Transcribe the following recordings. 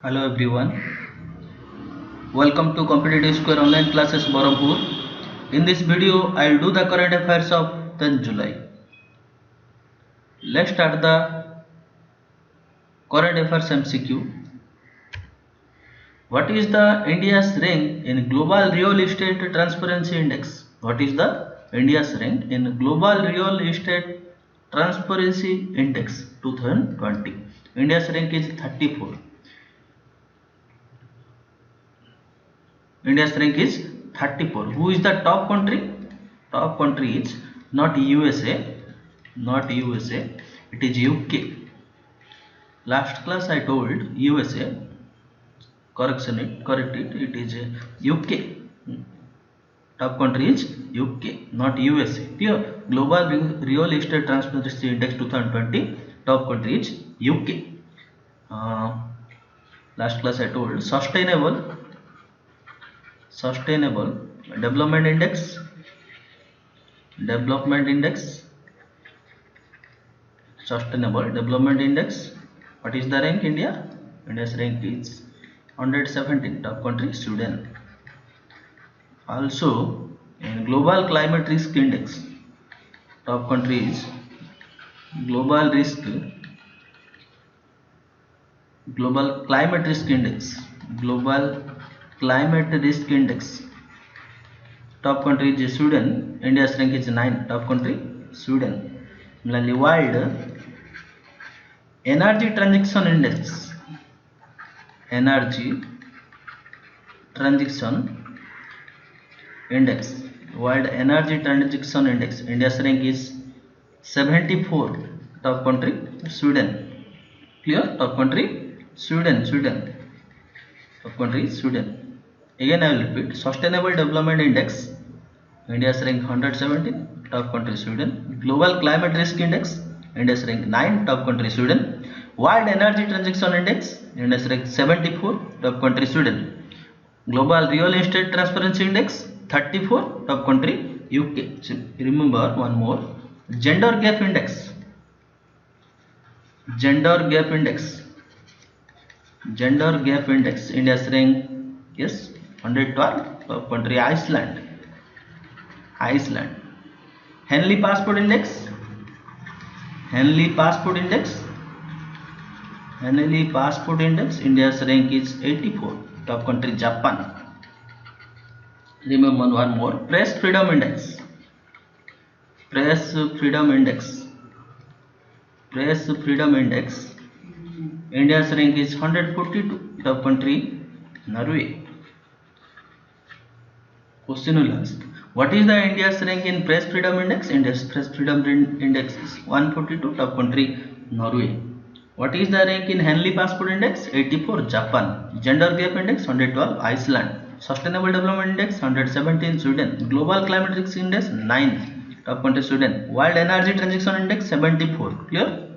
Hello everyone, welcome to Competitive Square Online Classes Barampur. In this video, I will do the current affairs of 10th July. Let's start the current affairs MCQ. What is the India's rank in Global Real Estate Transparency Index? What is the India's rank in Global Real Estate Transparency Index 2020? India's rank is 34. India's rank is 34. Who is the top country? Top country is not USA, it is UK. Last class I told USA, correct it is UK. Top country is UK, not USA. Clear? Global Real Estate Transparency Index 2020, top country is UK. Last class I told Sustainable Development Index. Sustainable Development Index. What is the rank India? India's rank is 117. Top country Sweden. Also in Global Climate Risk Index, top country is Global Climate Risk Index. Top country is Sweden. India's rank is 9. Top country Sweden. World Energy Transition Index. World Energy Transition Index. India's rank is 74. Top country Sweden. Clear? Top country Sweden. Top country Sweden. Again I will repeat. Sustainable Development Index. India's rank 117. Top country Sweden. Global Climate Risk Index. India's rank 9. Top country Sweden. World Energy Transition Index. India's rank 74. Top country Sweden. Global Real Estate Transparency Index 34. Top country UK. So remember one more. Gender Gap Index. India's rank is 112. Top country Iceland. Henley Passport Index. India's rank is 84. Top country Japan. Remember one more. Press Freedom Index. India's rank is 142. Top country Norway. Question will ask, what is the India's rank in Press Freedom Index? India's Press Freedom Index is 142. Top country Norway. What is the rank in Henley Passport Index? 84. Japan. Gender Gap Index 112. Iceland. Sustainable Development Index 117. Sweden. Global Climate Risk Index 9. Top country Sweden. World Energy Transition Index 74. Clear?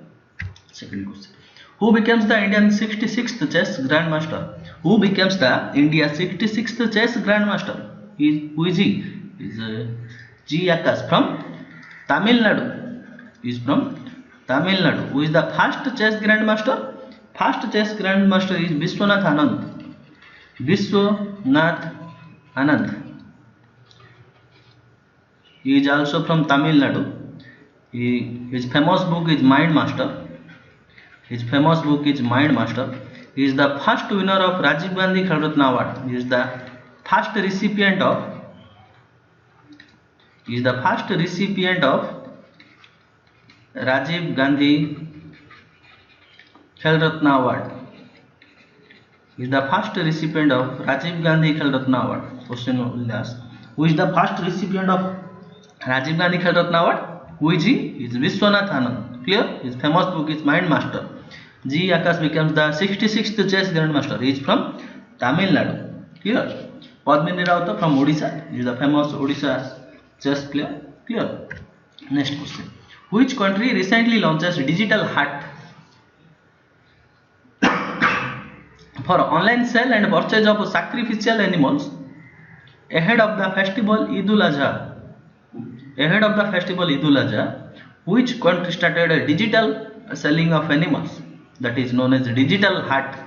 Second question. Who becomes the Indian 66th chess grandmaster? Who becomes the India 66th chess grandmaster? Who is he? Is G. Akash from Tamil Nadu. Who is the first chess grandmaster? First chess grandmaster is Vishwanath Anand. He is also from Tamil Nadu. His famous book is Mind Master. He is the first winner of Rajiv Gandhi Khel Ratna Award. He is the first recipient of Rajiv Gandhi Khel Ratna Award. Question will ask, who is the first recipient of Rajiv Gandhi Khel Ratna Award? Who is he? He is Vishwanath Anand. Clear? His famous book is Mind Master. G. Akash becomes the 66th chess grandmaster. He is from Tamil Nadu. Clear? Padmini Rauta from Odisha. He is the famous Odisha chess player. Clear? Next question. Which country recently launches digital hat for online sale and purchase of sacrificial animals ahead of the festival Eid ul Adha? Which country started a digital selling of animals, that is known as digital hat?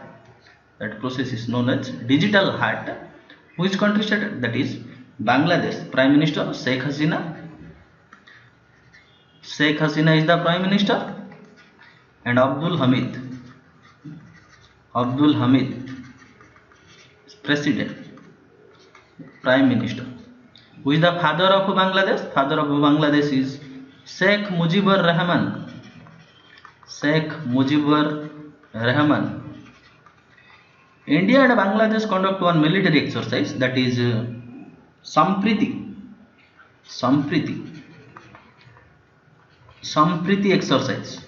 That process is known as digital heart. Which country started? That is Bangladesh. Prime Minister Sheikh Hasina. Sheikh Hasina is the Prime Minister, and Abdul Hamid. Abdul Hamid is President, Prime Minister. Who is the father of Bangladesh? Father of Bangladesh is Sheikh Mujibur Rahman. Sheikh Mujibur Rahman. India and Bangladesh conduct one military exercise, that is Sampriti. Sampriti exercise.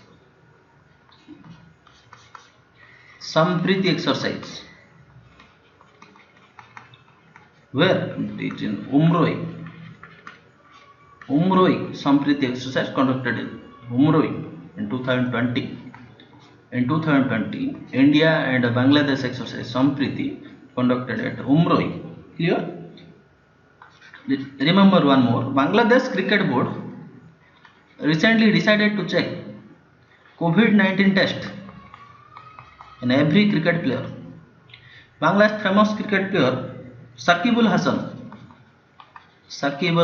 Sampriti exercise. Where? It is in Umroi. Sampriti exercise conducted in Umroi in 2020. In 2020, India and Bangladesh exercise Sampriti conducted at Umroi. Clear? Remember one more. Bangladesh Cricket Board recently decided to check COVID-19 test in every cricket player. Bangladesh famous cricket player Shakib Al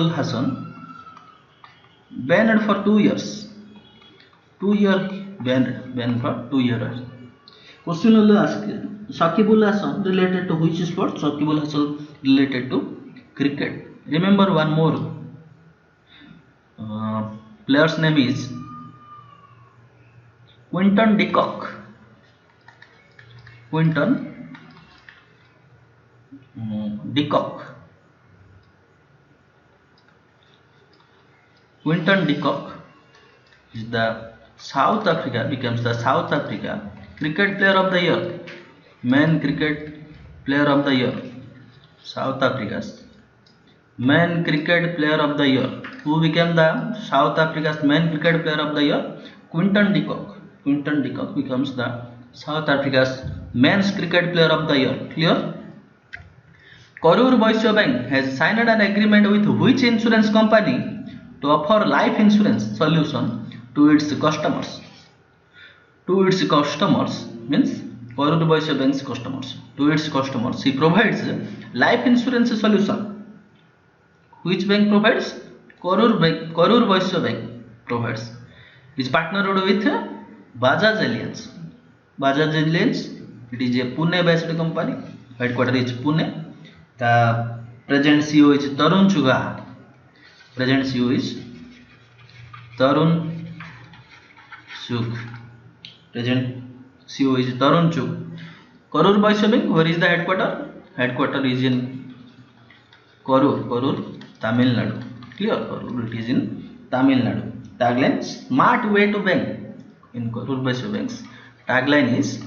Hasan banned for 2 years. 2 year banned for 2 years. Question will ask Shakib Al Hasan related to which sport? Shakib Al Hasan related to cricket. Remember one more. Player's name is Quinton de Kock. Quinton de Kock. Quinton de Kock is the South Africa, becomes the South Africa Cricket Player of the Year. Man Cricket Player of the Year. South Africa's Man Cricket Player of the Year. Who became the South Africa's Man Cricket Player of the Year? Quinton de Kock. Quinton de Kock becomes the South Africa's Men's Cricket Player of the Year. Clear? Karur Vysya Bank has signed an agreement with which insurance company to offer life insurance solution to its customers? To its customers means Karur Vysya Bank's customers. To its customers, he provides life insurance solution. Which bank provides? Karur Vysya Bank provides. Is partnered with Bajaj Allianz. Bajaj Allianz, it is a Pune based company. Headquarter is Pune. The present CEO is Tarun Chugha. Present CEO is Tarun Chugh. Present CEO is Tarun Chugh. Karur Vysya Bank, where is the headquarter? Headquarter is in Karur, Tamil Nadu. Clear? Karur, it is in Tamil Nadu. Tagline: Smart way to bank. In Karur Vysya Bank's tagline is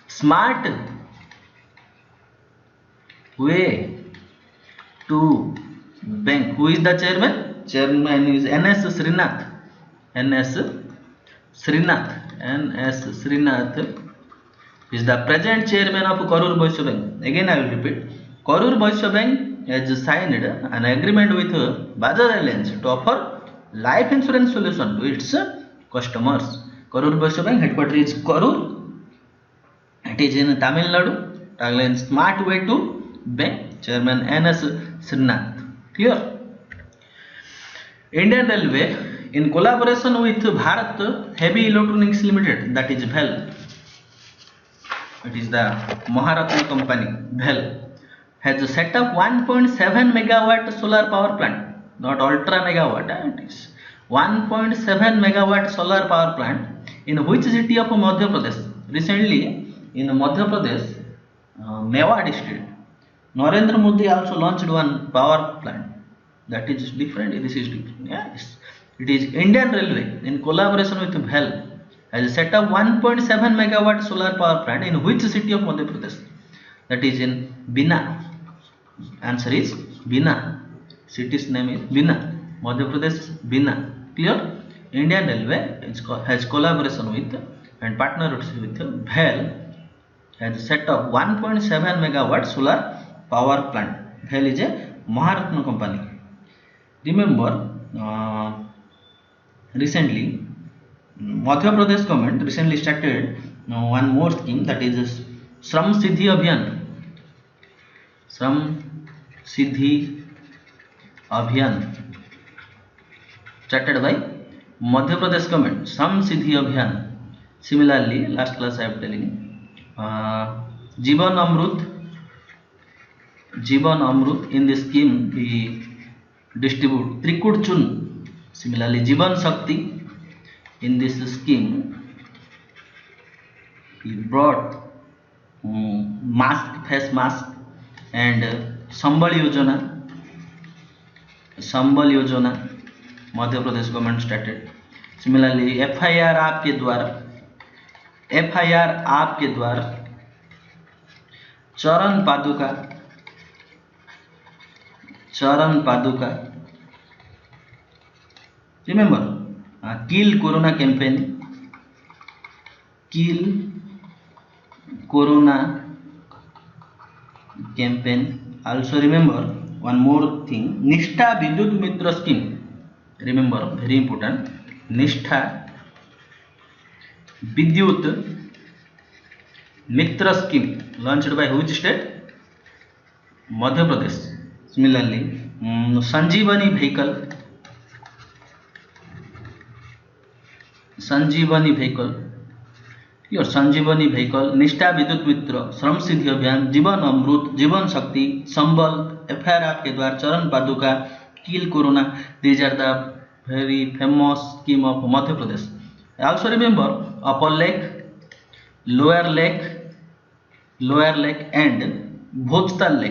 Smart way to bank. Who is the chairman? Chairman is N.S. Srinath. N.S. Srinath is the present chairman of Karur Vysya Bank. Again I will repeat. Karur Vysya Bank has signed an agreement with Bajaj Allianz to offer life insurance solution to its customers. Karur Vysya Bank headquarters is Karur. It is in Tamil Nadu. Tagline: Smart way to bank. Chairman N.S. Srinath. Clear? Indian Railway, in collaboration with Bharat Heavy Electronics Limited, that is BHEL, it is the Maharatna company, BHEL, has set up 1.7 megawatt solar power plant, not ultra megawatt, it is 1.7 megawatt solar power plant in which city of Madhya Pradesh? Recently in Madhya Pradesh, Mewar district, Narendra Modi also launched one power plant. That is different. This is different. Yes. It is Indian Railway in collaboration with BHEL has set up 1.7 megawatt solar power plant in which city of Madhya Pradesh? That is in Bina. Answer is Bina. City's name is Bina. Madhya Pradesh, Bina. Clear? Indian Railway has collaboration with and partnership with BHEL has set up 1.7 megawatt solar power plant. BHEL is a Maharatna company. Remember, recently Madhya Pradesh government recently started one more scheme, that is श्रम सिद्धि अभियान, श्रम सिद्धि अभियान started by Madhya Pradesh government. Shram Siddhi Abhiyan. Similarly, last class I am telling Jivan Amrut in this scheme we distribute Trikud Chun. Similarly, Jivan Shakti in this scheme he brought mask, face mask, and Sambal Yojana Madhya Pradesh government started. Similarly FIR आपके द्वारा Charan Paduka remember kill corona campaign. Also remember one more thing, Nishtha Vidyut Mitra scheme. Remember, very important, Nishtha Vidyut Mitra scheme launched by which state? Madhya Pradesh. Similarly, Sanjeevani vehicle, Nishtha Vidyut मित्र, श्रम सिद्धि अभियान, जीवन अमृत, जीवन शक्ति, संबल, FIR आपके द्वारा, चरण पादुका, kill corona. These are the very famous scheme of Madhya Pradesh. Also remember upper lake, lower lake and Bhojtal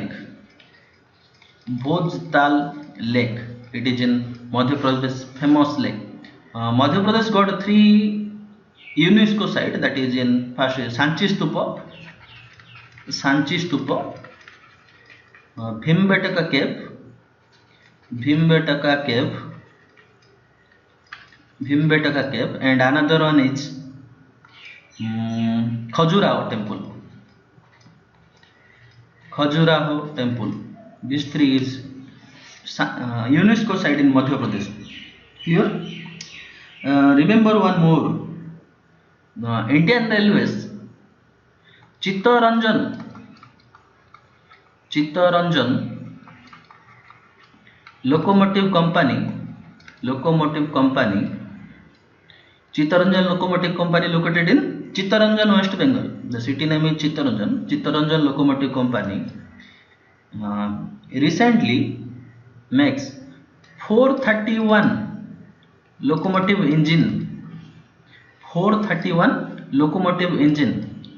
lake. It is in Madhya Pradesh, famous lake. Madhya Pradesh got 3 UNESCO site, that is in first Sanchi Stupa, Bhimbetaka cave, and another one is Khajuraho temple. These 3 is UNESCO site in Madhya Pradesh. Here, remember one more, Indian Railways, Chittaranjan locomotive company. Chittaranjan locomotive company located in Chittaranjan, West Bengal. The city name is Chittaranjan locomotive company recently makes 431 locomotive engine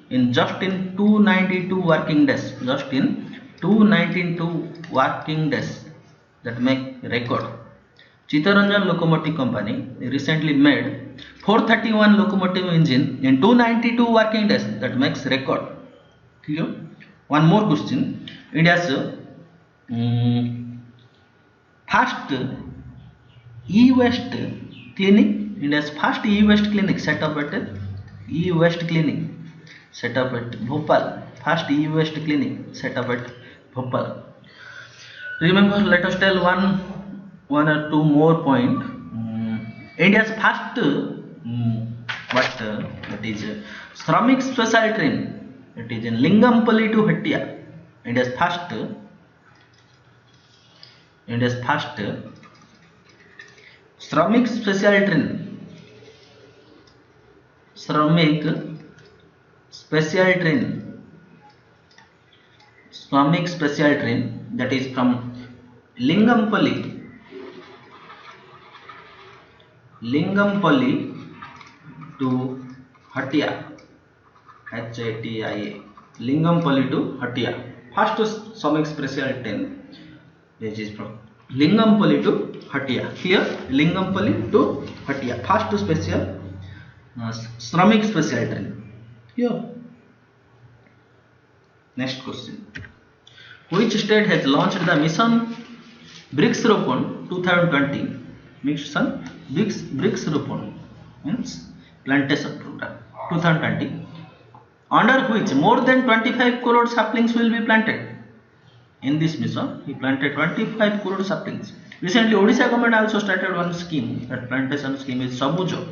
in 292 working days. That make record. Chittaranjan locomotive company recently made 431 locomotive engine in 292 working days. That makes record. Clear? One more question. India's first e-waste clinic. India's first e-waste clinic set up at Bhopal. First e-waste clinic set up at Bhopal. Remember, let us tell one or two more point. India's first that is Shramik special train. It is in Lingampally to Hattia. India's first Shramik special train that is from Lingampally to Hattia. HATIA. Lingampally to Hattia. First Shramik special train which is from Lingampally to Hattia. Clear? Lingampally to Hattia. First special Shramik special train. Here. Next question. Which state has launched the mission Vriksharopan 2020? Mission Vriksharopan means plantation program 2020, under which more than 25 crore saplings will be planted. In this mission, he planted 25 crore saplings. Recently, Odisha government also started one scheme. That plantation scheme is Sabujo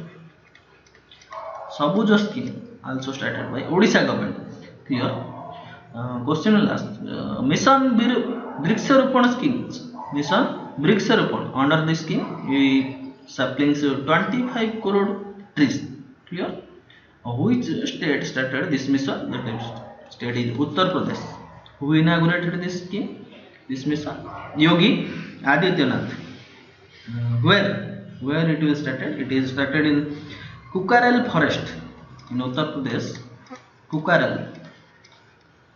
scheme, also started by Odisha government. Here, Question will ask mission Vriksharopan schemes. Mission Vriksharopan. Under this scheme, we saplings 25 crore trees. Clear? Which state started this mission? That state is Uttar Pradesh. Who inaugurated this scheme? This mission? Yogi Adityanath. Where it was started? It is started in Kukarel forest in Uttar Pradesh.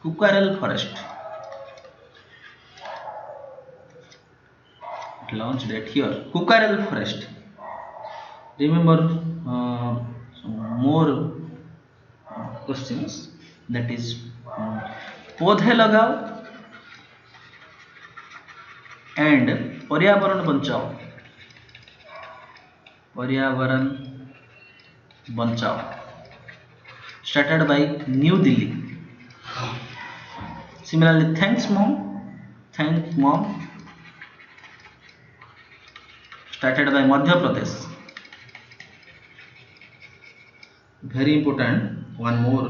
Kukarel forest. It launched at here. Kukarel forest. Remember more questions. That is पौधे लगाओ and पर्यावरण बचाओ. पर्यावरण बचाओ. Started by New Delhi. Similarly, thanks mom. Started by Madhya Pradesh. Very important. One more.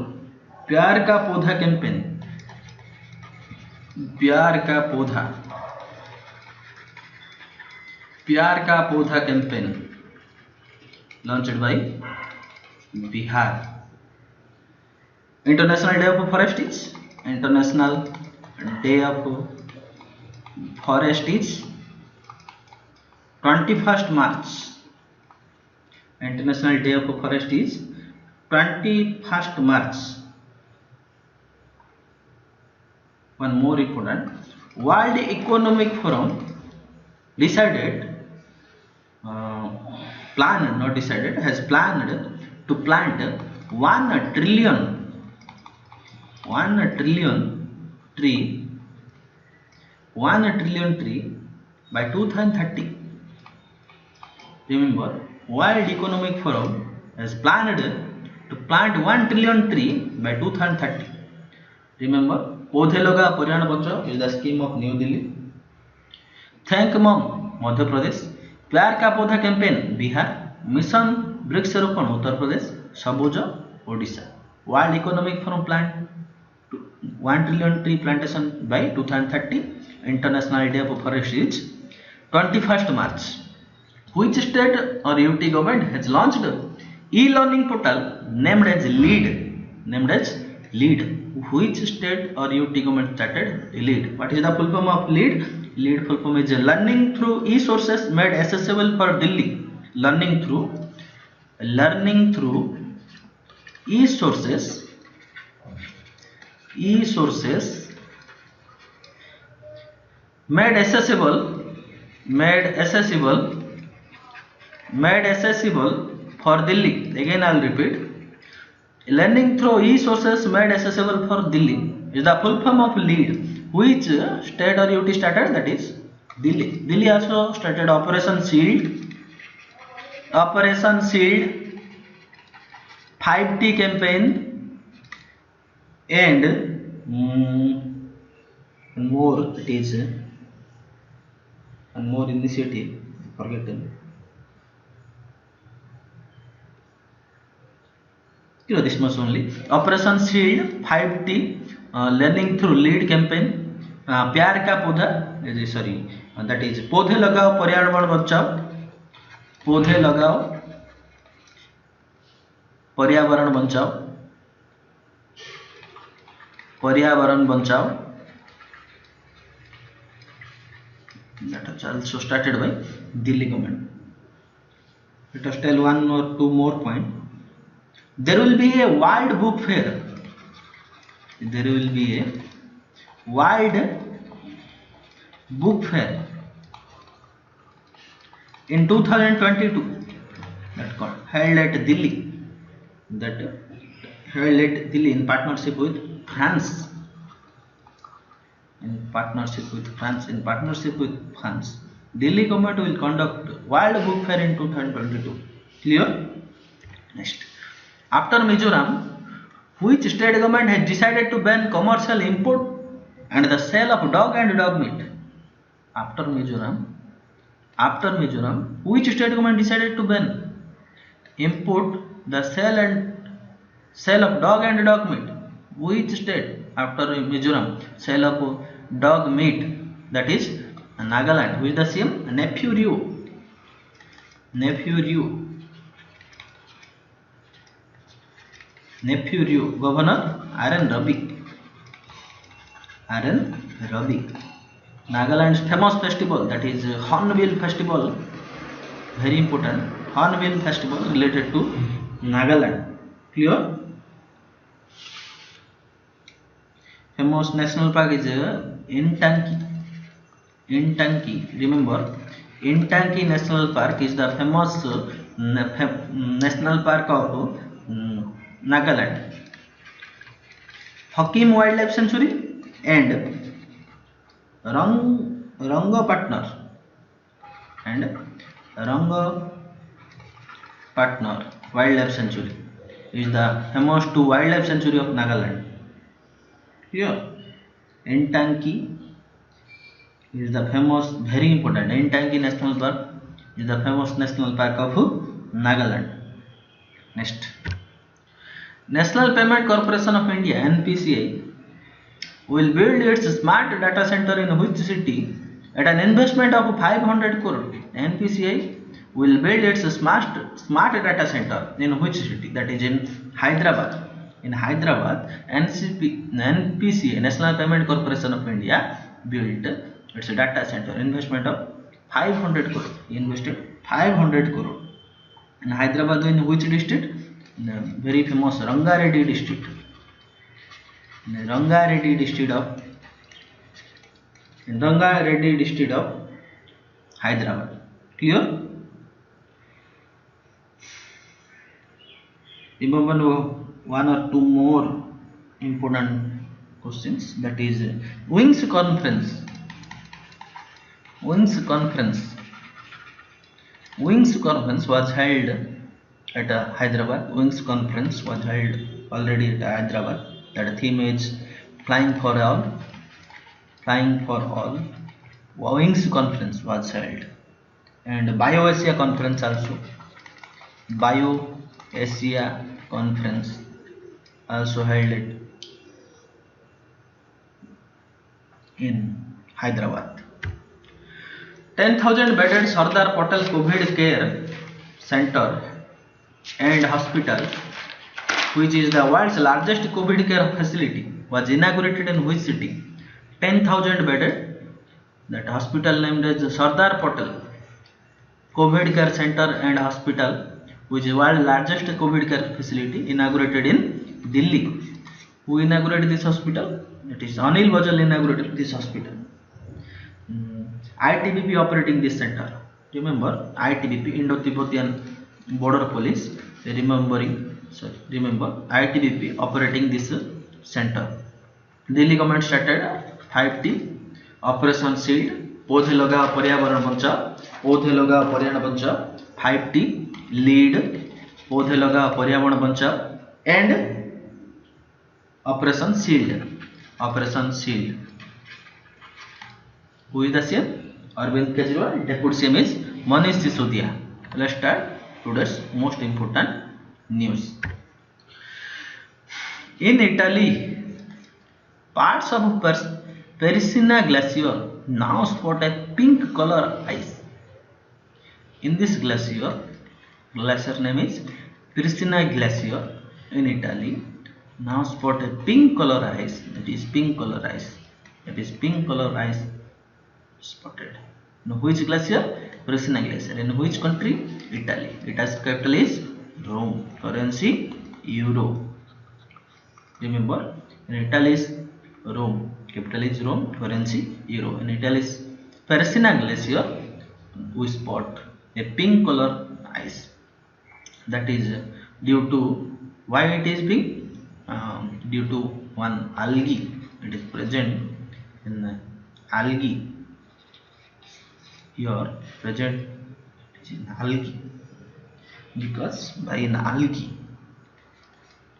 प्यार का पौधा campaign. प्यार का पौधा campaign launched by Bihar. International Day of Forest is International Day of Forest is 21st March. International Day of Forest is 21st March. One more important. World Economic Forum decided, has planned to plant 1 trillion tree by 2030. Remember, World Economic Forum has planned to plant 1 trillion tree by 2030. Remember, पौधे लगा पर्यावरण बचाओ is the scheme of New Delhi. Thank mom Madhya Pradesh. प्यार का पौधा campaign Bihar. Mission Vriksharopan Uttar Pradesh. Sabuj Odisha. World economic forum plan 1 trillion tree plantation by 2030. International Day of Forest is 21st March. Which state or UT government has launched e-learning portal named as LEAD? Which state or UT government started LEAD? What is the full form of LEAD? LEAD full form is learning through e-sources made accessible for Delhi. Learning through e-sources made accessible for Delhi. Again I will repeat. Learning through e-sources made accessible for Delhi is the full form of LEAD. Which state or UT started? That is Delhi. Delhi also started Operation Shield, 5T campaign, and more. It is one more initiative. Forget them. This much only. Operation Shield, 5T, learning through LEAD campaign, प्यार का पौधा, that is पौधे लगाओ पर्यावरण बचाओ. पौधे लगाओ पर्यावरण बचाओ. That is also started by Delhi government. Let us tell one or two more points. There will be a world book fair. In 2022. That got held at Delhi. In partnership with France. Delhi government will conduct World Book Fair in 2022. Clear? Next. After Mizoram, which state government has decided to ban commercial import and the sale of dog and dog meat? After Mizoram, which state government decided to ban import, the sale of dog and dog meat? Which state? after Mizoram, sale of dog meat, that is Nagaland. Who is the CM? Nephew Ryu. Governor R.N. Ravi. Nagaland's famous festival, that is Hornbill Festival, very important. Hornbill Festival related to Nagaland. Clear? Famous national park is Intanki. Remember, Intanki National Park is the famous national park of Nagaland. Hakim Wildlife Sanctuary and Rangapatnar Wildlife Sanctuary is the famous two wildlife sanctuary of Nagaland. Here, Intanki is the famous, very important. Intanki National Park is the famous national park of Nagaland. Next, National Payment Corporation of India (NPCI) will build its smart data center in which city at an investment of 500 crore? NPCI will build its smart data center in which city? That is in Hyderabad. In Hyderabad, NPCI, National Payment Corporation of India, built its data center. Investment of 500 crore. Invested 500 crore. In Hyderabad, in which district? Very famous Rangareddy district. Rangareddy district of Hyderabad. Clear? Remember one or two more important questions, that is Wings Conference was held at Hyderabad. Wings Conference was held already at Hyderabad. That theme is Flying for All. Wings Conference was held, and BioAsia Conference also. BioAsia Conference also held it in Hyderabad. 10,000 bedded Sardar Patel COVID Care Center and Hospital, which is the world's largest COVID care facility, was inaugurated in which city? 10,000 bedded, that hospital named as Sardar Patel COVID Care Center and Hospital, which is world's largest COVID care facility, inaugurated in Delhi. Who inaugurated this hospital? It is Anil Bajal inaugurated this hospital. ITBP operating this center. Remember, ITBP, Indo-Tibetan Border Police. Remember ITBP operating this center. Delhi government started 5T Operation Shield, पौधे लगाओ पर्यावरण बचाओ, 5T lead, पौधे लगाओ पर्यावरण बचाओ, and Operation Shield. Who is the CM? Arvind Kejriwal. Deputy CM is Manish Sisodia. Let's start today's most important news. In Italy, parts of Perisina Glacier now spot a pink color ice. In this glacier name is Perisina Glacier in Italy, now spot a pink color ice. That is pink color ice spotted. In which glacier? Perisina Glacier. In which country? Italy. Its capital is Rome. Currency euro. Remember, in Italy is Rome. Capital is Rome. Currency euro. In Italy's Perisina Glacier, we spot a pink color ice. That is due to, why it is pink? Due to one algae. It is present in algae. Here present in algae, because by an algae,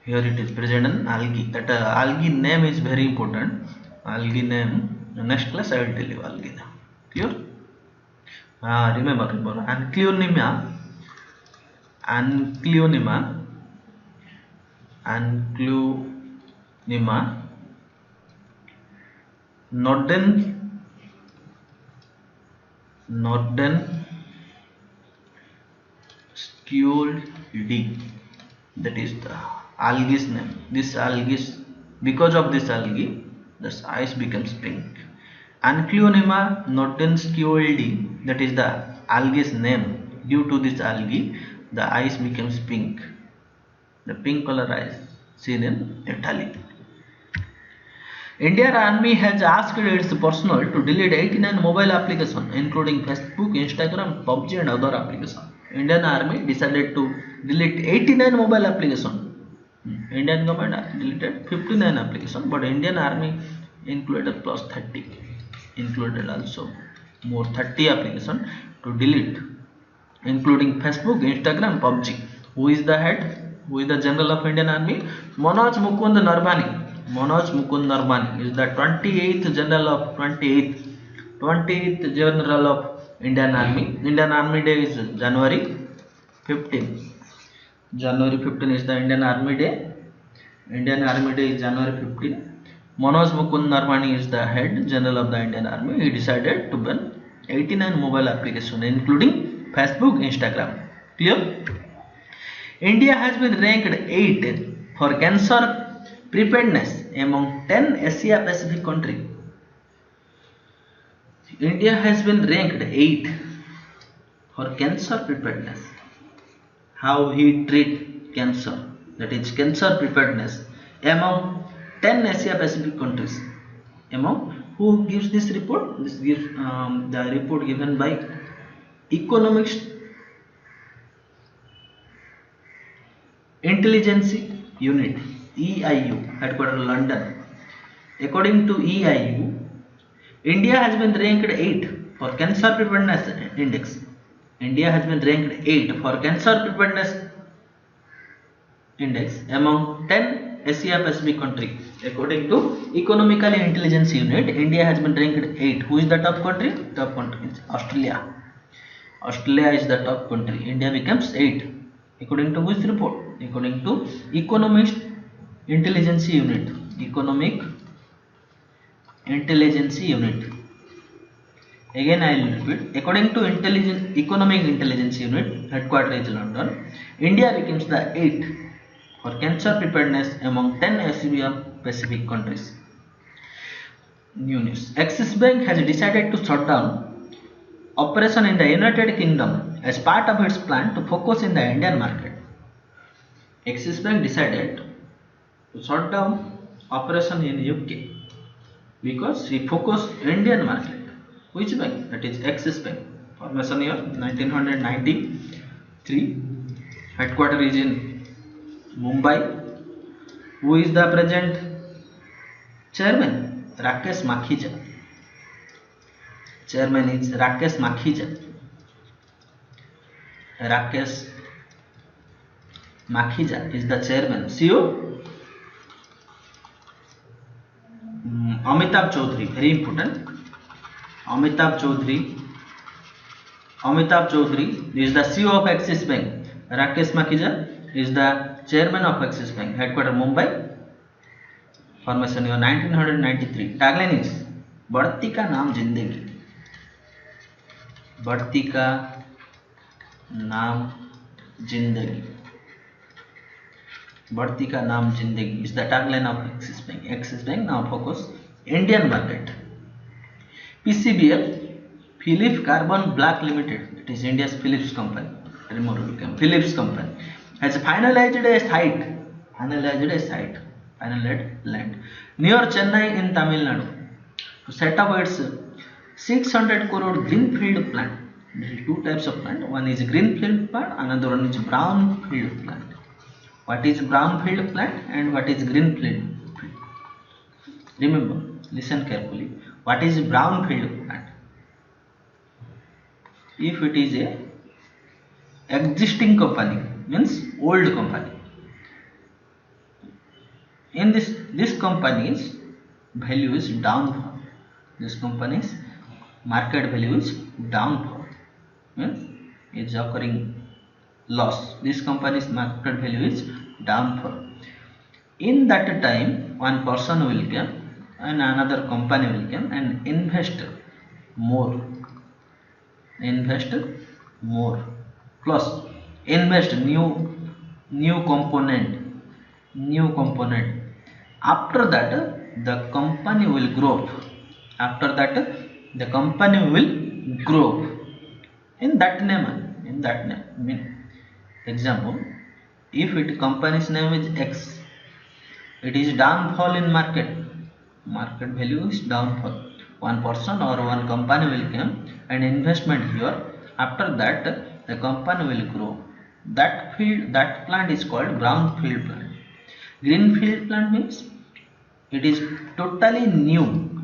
here it is present in algae. That algae name is very important. Algae name, next class I will tell you algae name. Clear? Remember Ancleonema Nordenskjöld, that is the algae's name. This algae, because of this algae, the ice becomes pink. Ancleonema nordenskjoldi, that is the algae's name. Due to this algae, the ice becomes pink. The pink color ice seen in Italy. Indian Army has asked its personnel to delete 89 mobile applications, including Facebook, Instagram, PUBG, and other applications. Indian Army decided to delete 89 mobile applications. Indian government deleted 59 applications, but Indian Army included plus 30, included also more 30 applications to delete, including Facebook, Instagram, PUBG. Who is the head? Who is the General of Indian Army? Manoj Mukund Narbani. Manoj Mukund Narbani is the 28th General of Indian Army. Indian Army Day is January 15. January 15 is the Indian Army Day. Indian Army Day is January 15. Manoj Mukund Narbani is the head general of the Indian Army. He decided to ban 89 mobile applications, including Facebook, Instagram. Clear? India has been ranked 8 for cancer preparedness among 10 Asia Pacific countries. India has been ranked 8 for cancer preparedness. How he treat cancer, that is cancer preparedness among 10 Asia Pacific countries. Among who gives this report? This gives the report given by Economics Intelligence Unit, EIU, headquarters London. According to EIU, India has been ranked 8 for cancer preparedness index. India has been ranked 8 for cancer preparedness index among 10 Asia Pacific countries. According to Economical Intelligence Unit, India has been ranked 8. Who is the top country? Top country is Australia. Australia is the top country. India becomes 8. According to which report? According to Economic Intelligence Unit. Economic Intelligence Unit. Again I will repeat. According to Economic Intelligence Unit, headquarters is London, India becomes the 8th for cancer preparedness among 10 Asia Pacific countries. New news. Axis Bank has decided to shut down operation in the United Kingdom as part of its plan to focus in the Indian market. Axis Bank decided to shut down operation in UK because he focused Indian market. Which bank? That is Axis Bank. Formation year 1993. Headquarters is in Mumbai. Who is the present chairman? Rakesh Makhija. Chairman is Rakesh Makhija. Rakesh Makhija is the chairman. CEO Amitabh Chaudhary, very important. Amitabh Chaudhary is the CEO of Axis Bank. Rakesh Makhija is the chairman of Axis Bank. Headquarters Mumbai. Formation year 1993. Tagline is बढ़ती का नाम जिंदगी. बढ़ती का नाम जिंदगी. बढ़ती का नाम जिंदगी is the tagline of Axis Bank. Axis Bank now focus Indian market. PCBL, Philips Carbon Black Limited, it is India's Philips company. Philips company has finalized land near Chennai in Tamil Nadu to set up its 600 crore greenfield plant. There are two types of plant. One is greenfield plant, another one is brownfield plant. What is brownfield plant and what is greenfield? Remember, listen carefully. What is brownfield plant? If it is a existing company, means old company. In this company's value is downfall. This company's market value is downfall. Means it's occurring loss. This company's market value is downfall. In that time, one person will come and another company will come and invest more, invest more, plus invest new component, new component. After that the company will grow, after that the company will grow in that name, in that name. I mean, example, if it company's name is X, it is downfall in market, market value is downfall, one person or one company will come and investment here, after that the company will grow. That field, that plant is called brownfield plant. Greenfield plant means it is totally new,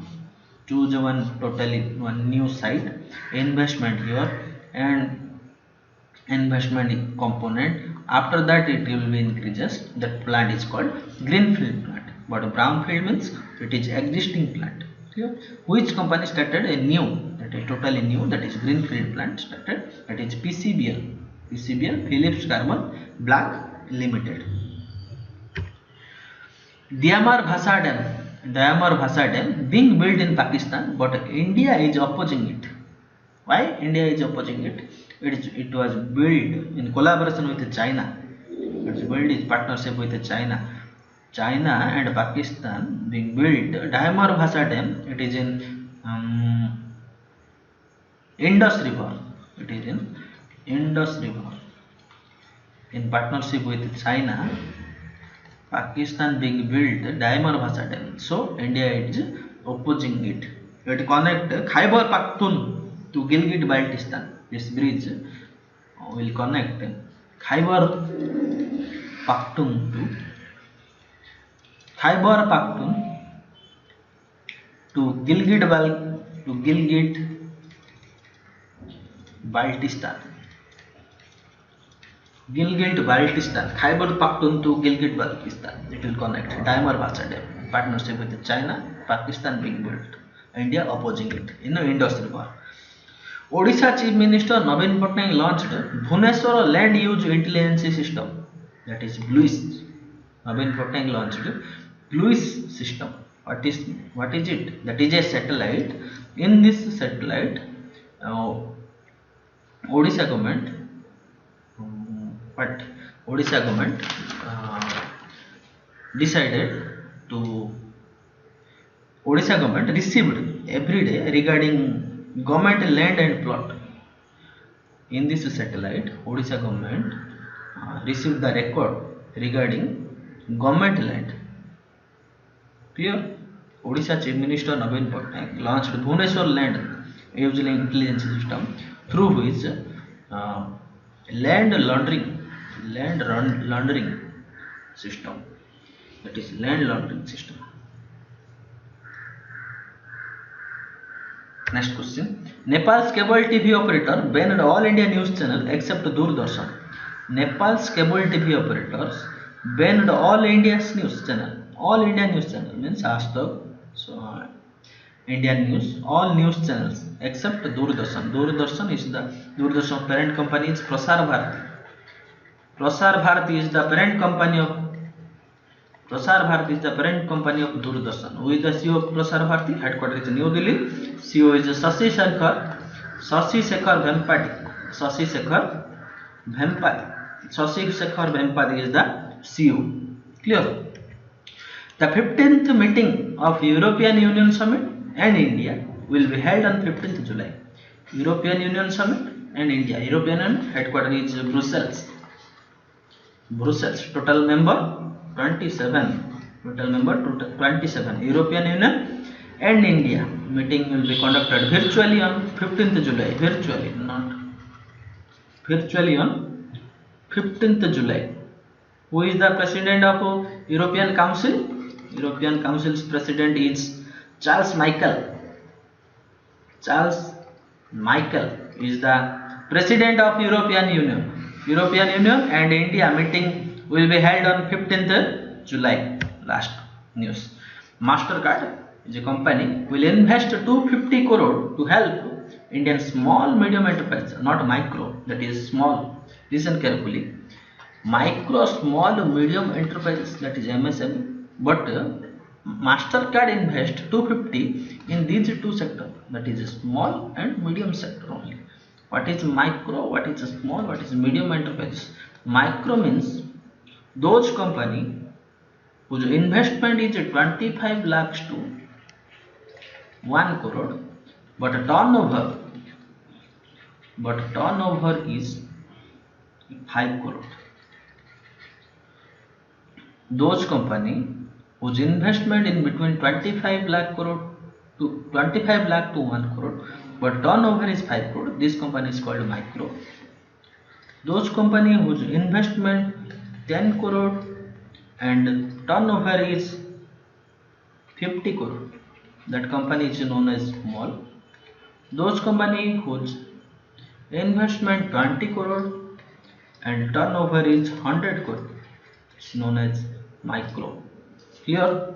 choose one totally one new site, investment here and investment component, after that it will be increases, that plant is called greenfield plant. But brownfield means it is existing plant. Clear? Which company started a new, that is totally new, that is greenfield plant started, that is PCBL, PCBL Phillips Carbon Black Limited. Diamar Bhasa Dam, Diamar Bhasa Dam being built in Pakistan, but India is opposing it. Why India is opposing it? It was built in collaboration with China. It's built in partnership with China. China and Pakistan being built Diamar Bhasa Dam. It is in Indus River. It is in Indus River. In partnership with China, Pakistan being built Diamar Bhasa Dam. So India is opposing it. It connect Khyber Pakhtunkhwa to Gilgit Baltistan. This bridge will connect Khyber Pakhtunkhwa to Gilgit Baltistan. Gilgit Baltistan, Khyber Pakhtunkhwa to Gilgit Baltistan. It will connect Diamar Bhasa Dam. Partnership with China, Pakistan being built. India opposing it in the Indus River. Odisha Chief Minister Navin Patnaik launched Bhubaneswar Land Use Intelligence System, that is BLUIS. Navin Patnaik launched BLUIS system. What is it? That is a satellite. In this satellite, Odisha government decided to, Odisha government received every day regarding government land and plot. In this satellite, Odisha government received the record regarding government land. Clear? Odisha Chief Minister Navin Patnaik launched Bhubaneswar Land Using Intelligence System, through which land laundering system, that is land laundering system. Next question. Nepal's cable TV operator banned all India news channel except Doordarshan. Nepal's cable TV operators banned all India's news channel. All India news channel means Aaj Tak, so Indian news, all news channels except Doordarshan. Doordarshan is the Doordarshan parent company is Prasar Bharati. Prasar Bharati is the parent company of Doordarshan. Who is the CEO of Prasar Bharati? Headquarters is New Delhi. CEO is Shashi Shekhar Vempati. Shashi Shekhar Vempati is the CEO. Clear? The 15th meeting of European Union Summit and India will be held on 15th July. European Union Summit and India. European Union headquarters is Brussels. Total member 27. European Union and India meeting will be conducted virtually on 15th July. Virtually on 15th July. Who is the president of European Council? European Council's president is Charles Michel. Charles Michel is the president of European Union. European Union and India meeting will be held on 15th July. Last news. Mastercard is a company will invest 250 crore to help Indian small medium enterprise, not micro, that is small. Listen carefully. Micro, small, medium enterprises, that is MSME, but Mastercard invest 250 in these two sectors, that is small and medium sector only. What is micro, what is small, what is medium enterprises? Micro means those company whose investment is 25 lakhs to 1 crore, but turnover is 5 crore. Those company whose investment in between 25 lakh to 1 crore, but turnover is 5 crore. This company is called micro. Those company whose investment 10 crore and turnover is 50 crore, that company is known as small. Those company whose investment 20 crore and turnover is 100 crore, it's known as micro. Here,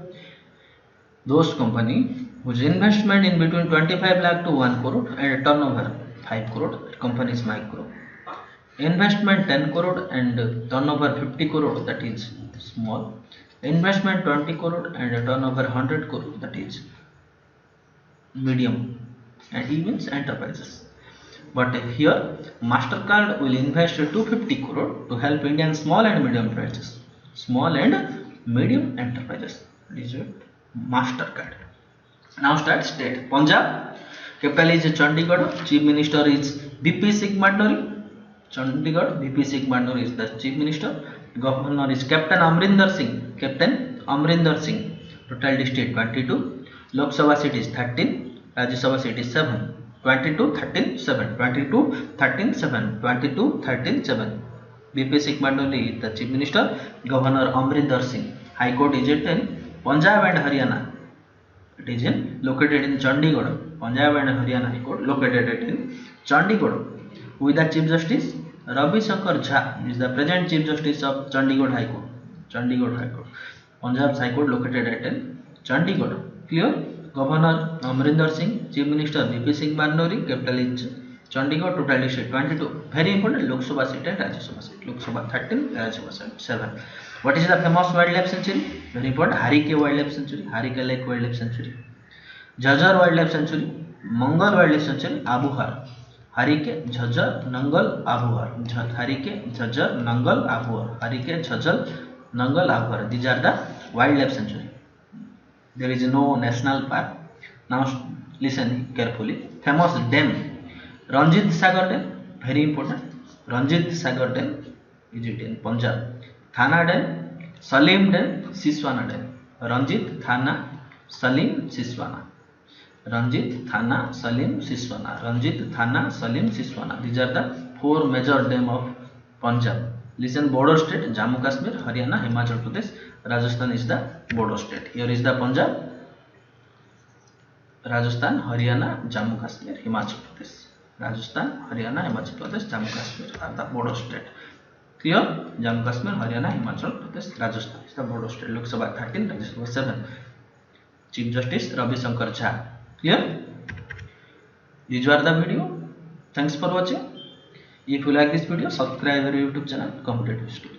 those company whose investment in between 25 lakh to 1 crore and turnover 5 crore, that company is micro. Investment 10 crore and turnover 50 crore, that is small. Investment 20 crore and turnover 100 crore, that is medium, and he means enterprises. But here Mastercard will invest 250 crore to help Indian small and medium enterprises. Small and medium enterprises. This is Mastercard. Now start state. Punjab, capital is Chandigarh. Chief Minister is BP Singh Madnori. Chandigarh, BP Singh Madnori is the Chief Minister. Governor is Captain Amrinder Singh. Captain Amrinder Singh. Total district 22. Lok Sabha seat is 13. Rajya Sabha seat is 7. 22, 13, 7. 22, 13, 7. 22, 13, 7. BP Singh Madnori is the Chief Minister. Governor Amrinder Singh. High Court is in Punjab and Haryana. It is located in Chandigarh. Punjab and Haryana High Court located in Chandigarh. With the Chief Justice Ravi Shankar Jha is the present Chief Justice of Chandigarh High Court. Chandigarh High Court. Punjab's High Court located at Chandigarh. Clear? Governor Amrinder Singh, Chief Minister BP Singh Madnori, capital is Chandigarh, total district 22. Very important, Lok Sabha seat and Rajya Sabha seat. Lok Sabha 13, Rajya Sabha seat 7. What is the famous wildlife sanctuary? Very important, Harike Wildlife Sanctuary, Harike Lake Wildlife Sanctuary, Jhajjar Wildlife Sanctuary, Mangal Wildlife Sanctuary, Abuhar. Harike, Jhajjar, Nangal, Abuhar. Harike, Jhajjar, Nangal, Abuhar. Harike, Jhajjar, Nangal, Abuhar. These are the wildlife sanctuary. There is no national park. Now listen carefully. Famous dam, Ranjit Sagar Dam, very important. Ranjit Sagar Dam is it in Punjab. Thana Dam, Salim Dam, Siswana Dam. Ranjit, Thana, Salim, Siswana. Ranjit, Thana, Salim, Siswana. Ranjit, Thana, Salim, Siswana. These are the four major dams of Punjab. Listen, border state, Jammu Kashmir, Haryana, Himachal Pradesh. Rajasthan is the border state. Here is the Punjab, Rajasthan, Haryana, Jammu Kashmir, Himachal Pradesh. Rajasthan, Haryana, Himachal Pradesh, Jammu Kashmir are the border state. Clear? Jammu Kashmir, Haryana, Himachal Pradesh, Rajasthan is the border state. Lok Sabha 13, Rajya Sabha 7. Chief Justice Ravi Shankar Jha. Clear? These were the video. Thanks for watching. If you like this video, subscribe our YouTube channel, Competitive Studio.